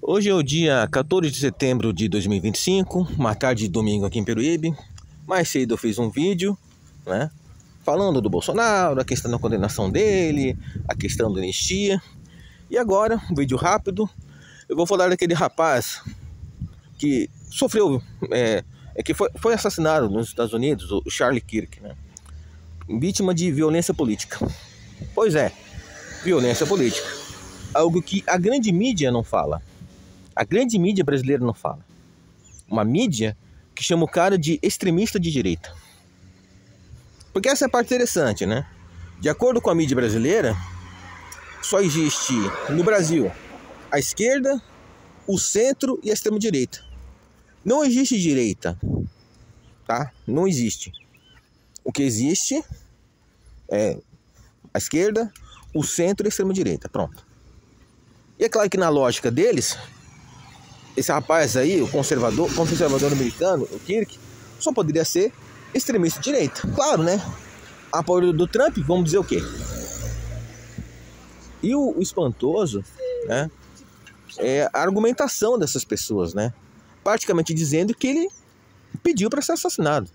Hoje é o dia 14 de setembro de 2025, uma tarde de domingo aqui em Peruíbe. Mais cedo eu fiz um vídeo, né, falando do Bolsonaro, a questão da condenação dele, a questão da anistia. E agora, um vídeo rápido, eu vou falar daquele rapaz que sofreu, que foi assassinado nos Estados Unidos, o Charlie Kirk, né, vítima de violência política. Pois é, violência política, algo que a grande mídia não fala. A grande mídia brasileira não fala. Uma mídia que chama o cara de extremista de direita. Porque essa é a parte interessante, né? De acordo com a mídia brasileira, só existe no Brasil a esquerda, o centro e a extrema-direita. Não existe direita, tá? Não existe. O que existe é a esquerda, o centro e a extrema-direita. Pronto. E é claro que na lógica deles, esse rapaz aí, o conservador americano, o Kirk, só poderia ser extremista de direita. Claro, né? A apoio do Trump, vamos dizer o quê? E o espantoso, né, é a argumentação dessas pessoas, né? Praticamente dizendo que ele pediu para ser assassinado,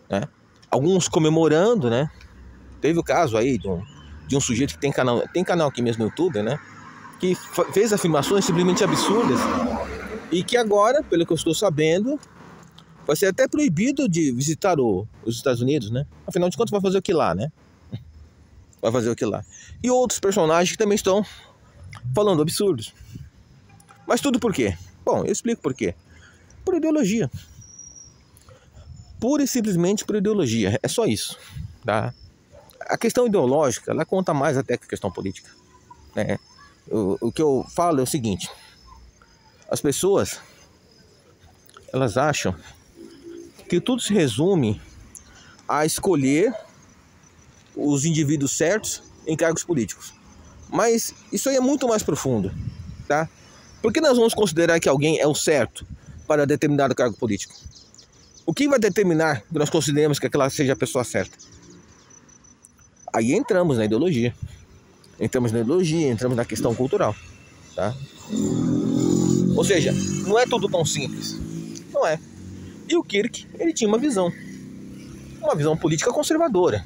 né? Alguns comemorando, né? Teve o caso aí de um sujeito que tem canal aqui mesmo no YouTube, né, que fez afirmações simplesmente absurdas e que agora, pelo que eu estou sabendo, vai ser até proibido de visitar os Estados Unidos, né? Afinal de contas, vai fazer o que lá, né? Vai fazer o que lá. E outros personagens que também estão falando absurdos. Mas tudo por quê? Bom, eu explico por quê. Por ideologia. Pura e simplesmente por ideologia. É só isso, tá? A questão ideológica, ela conta mais até que a questão política, né? O que eu falo é o seguinte: as pessoas, elas acham que tudo se resume a escolher os indivíduos certos em cargos políticos. Mas isso aí é muito mais profundo, tá? Por que nós vamos considerar que alguém é o certo para determinado cargo político? O que vai determinar que nós consideremos que aquela seja a pessoa certa? Aí entramos na ideologia. Entramos na questão cultural, tá? Ou seja, não é tudo tão simples. Não é. E o Kirk, ele tinha uma visão política conservadora,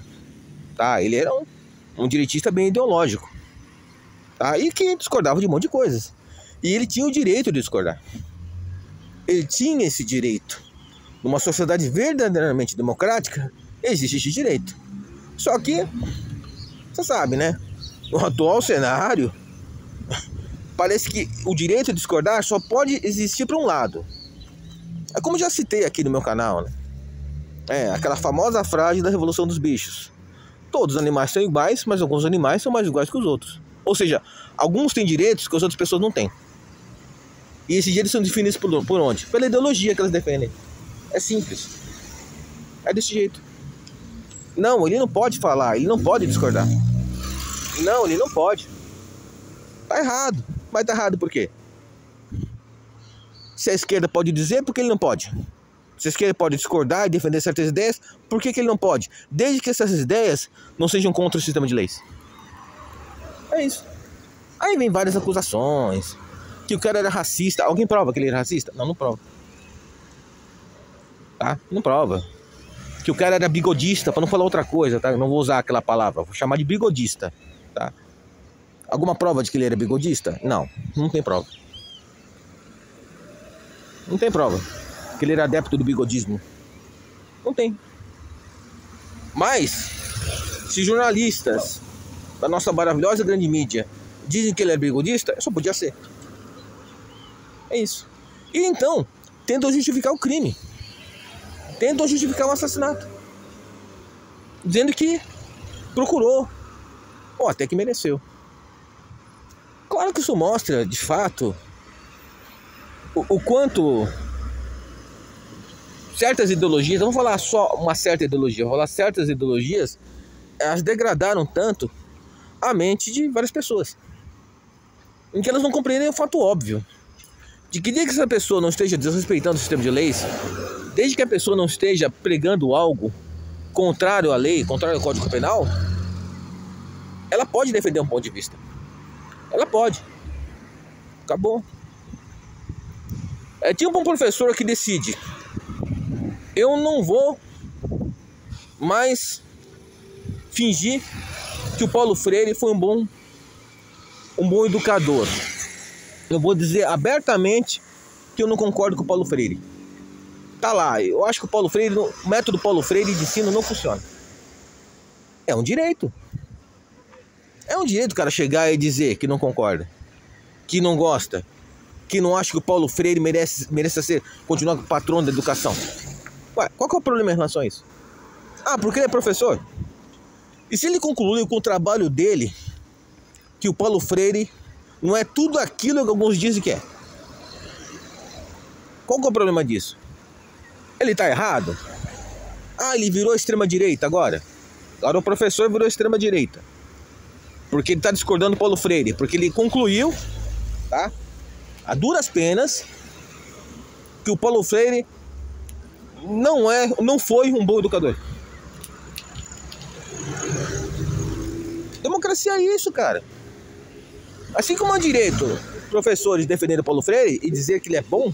tá? Ele era um direitista bem ideológico, tá? E que discordava de um monte de coisas. E ele tinha o direito de discordar. Ele tinha esse direito. Numa sociedade verdadeiramente democrática, existe esse direito. Só que, você sabe, né? No atual cenário, parece que o direito de discordar só pode existir para um lado. É como já citei aqui no meu canal, né? É aquela famosa frase da Revolução dos Bichos: todos os animais são iguais, mas alguns animais são mais iguais que os outros. Ou seja, alguns têm direitos que as outras pessoas não têm. E esses direitos são definidos por onde? Pela ideologia que elas defendem. É simples. É desse jeito. Não, ele não pode falar, ele não pode discordar. Não, ele não pode. Tá errado. Mas tá errado por quê? Se a esquerda pode dizer, por que ele não pode? Se a esquerda pode discordar e defender certas ideias, por que ele não pode? Desde que essas ideias não sejam contra o sistema de leis. É isso. Aí vem várias acusações. Que o cara era racista. Alguém prova que ele era racista? Não, não prova. Tá? Não prova. Que o cara era bigodista, para não falar outra coisa, tá? Eu não vou usar aquela palavra, vou chamar de bigodista, tá? Alguma prova de que ele era bigodista? Não, não tem prova. Não tem prova que ele era adepto do bigodismo. Não tem. Mas, se jornalistas da nossa maravilhosa grande mídia dizem que ele é bigodista, só podia ser. É isso. E então, tentam justificar o crime. Tentam justificar o assassinato, dizendo que procurou, ou até que mereceu. Claro que isso mostra, de fato, o quanto certas ideologias, não vou falar só uma certa ideologia, vou falar certas ideologias, elas degradaram tanto a mente de várias pessoas, em que elas não compreendem o fato óbvio, de que desde que essa pessoa não esteja desrespeitando o sistema de leis, desde que a pessoa não esteja pregando algo contrário à lei, contrário ao Código Penal, ela pode defender um ponto de vista. Ela pode. Acabou. É tipo um professor que decide: eu não vou mais fingir que o Paulo Freire foi um bom educador. Eu vou dizer abertamente que eu não concordo com o Paulo Freire. Tá lá, eu acho que o método Paulo Freire de ensino não funciona. É um direito. É um direito o cara chegar e dizer que não concorda, que não gosta, que não acha que o Paulo Freire merece continuar patrono da educação. Ué, qual que é o problema em relação a isso? Ah, porque ele é professor? E se ele concluiu com o trabalho dele que o Paulo Freire não é tudo aquilo que alguns dizem que é? Qual que é o problema disso? Ele tá errado? Ah, ele virou extrema-direita agora? Agora o professor virou extrema-direita. Porque ele tá discordando do Paulo Freire. Porque ele concluiu, tá? A duras penas, que o Paulo Freire não foi um bom educador. Democracia é isso, cara. Assim como é direito professores defenderem o Paulo Freire e dizer que ele é bom,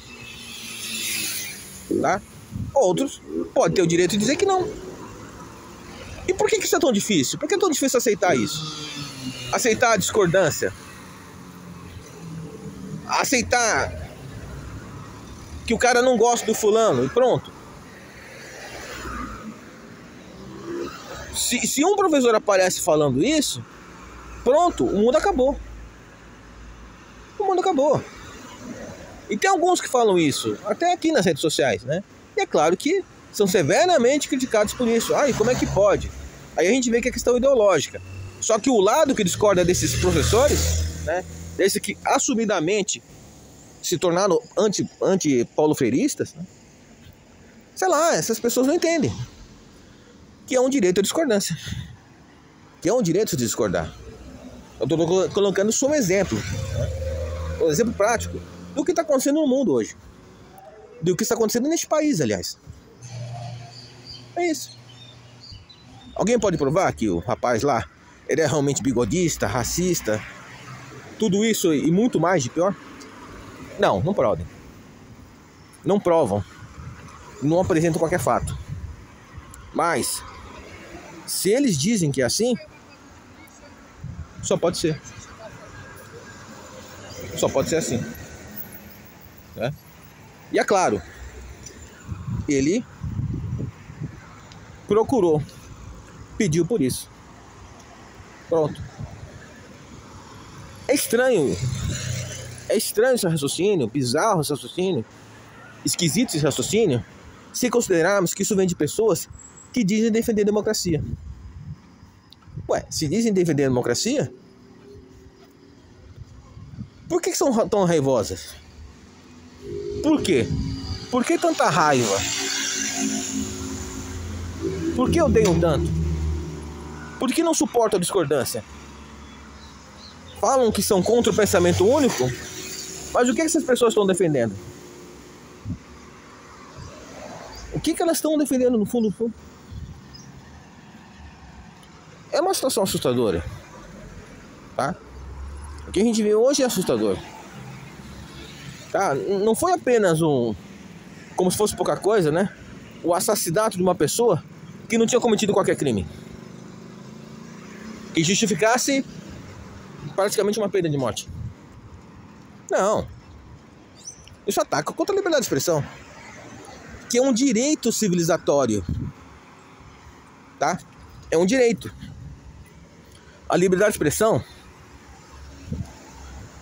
tá? Outros podem ter o direito de dizer que não. E por que isso é tão difícil? Por que é tão difícil aceitar isso? Aceitar a discordância? Aceitar que o cara não gosta do fulano e pronto. Se um professor aparece falando isso, pronto, o mundo acabou. O mundo acabou. E tem alguns que falam isso, até aqui nas redes sociais, né? E é claro que são severamente criticados por isso. Ai, como é que pode? Aí a gente vê que é questão ideológica. Só que o lado que discorda desses professores, né? Desse que assumidamente se tornaram anti-paulo-freiristas, né? Sei lá, essas pessoas não entendem que é um direito à discordância, que é um direito de discordar. Eu estou colocando isso como exemplo, né? Um exemplo prático do que está acontecendo no mundo hoje, do que está acontecendo neste país, aliás. É isso. Alguém pode provar que o rapaz lá, ele é realmente bigodista, racista, tudo isso e muito mais de pior? Não, não podem. Não provam. Não apresentam qualquer fato. Mas, se eles dizem que é assim, só pode ser. Só pode ser assim, né? E é claro, ele procurou, pediu por isso. Pronto. É estranho esse raciocínio, bizarro esse raciocínio, esquisito esse raciocínio, se considerarmos que isso vem de pessoas que dizem defender a democracia. Ué, se dizem defender a democracia, por que são tão raivosas? Por quê? Por que tanta raiva? Por que odeiam tanto? Por que não suportam a discordância? Falam que são contra o pensamento único, mas o que essas pessoas estão defendendo? O que elas estão defendendo no fundo? É uma situação assustadora, tá? O que a gente vê hoje é assustador, tá? Não foi apenas como se fosse pouca coisa, né? O assassinato de uma pessoa que não tinha cometido qualquer crime, que justificasse praticamente uma pena de morte. Não. Isso ataca contra a liberdade de expressão, que é um direito civilizatório, tá? É um direito. A liberdade de expressão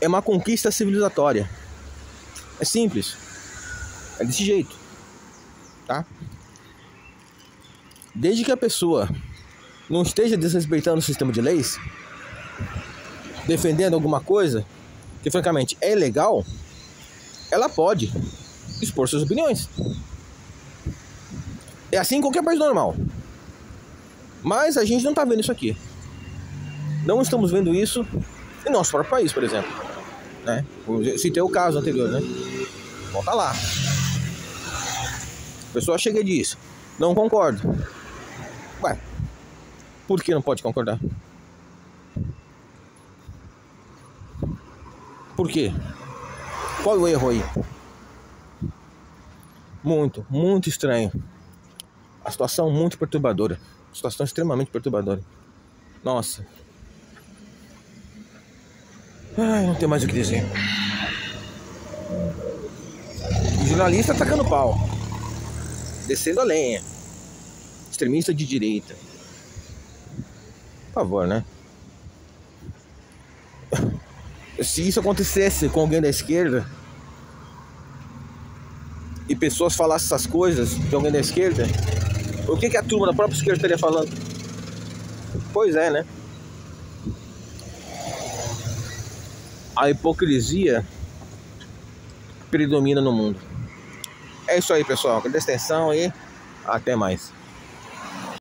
é uma conquista civilizatória. É simples. É desse jeito, tá? Desde que a pessoa não esteja desrespeitando o sistema de leis, defendendo alguma coisa que francamente é ilegal, ela pode expor suas opiniões. É assim em qualquer país normal. Mas a gente não está vendo isso aqui. Não estamos vendo isso em nosso próprio país, por exemplo, né? Eu citei o caso anterior, né? Volta lá. A pessoa chega e diz: não concordo. Ué, por que não pode concordar? Por quê? Qual é o erro aí? Muito, muito estranho. A situação muito perturbadora. Situação extremamente perturbadora. Nossa. Ai, não tem mais o que dizer. O jornalista atacando pau. Descendo a lenha. Extremista de direita. Por favor, né? Se isso acontecesse com alguém da esquerda e pessoas falassem essas coisas de alguém da esquerda, o que a turma da própria esquerda estaria falando? Pois é, né? A hipocrisia predomina no mundo. É isso aí, pessoal. Agradeço a atenção e até mais.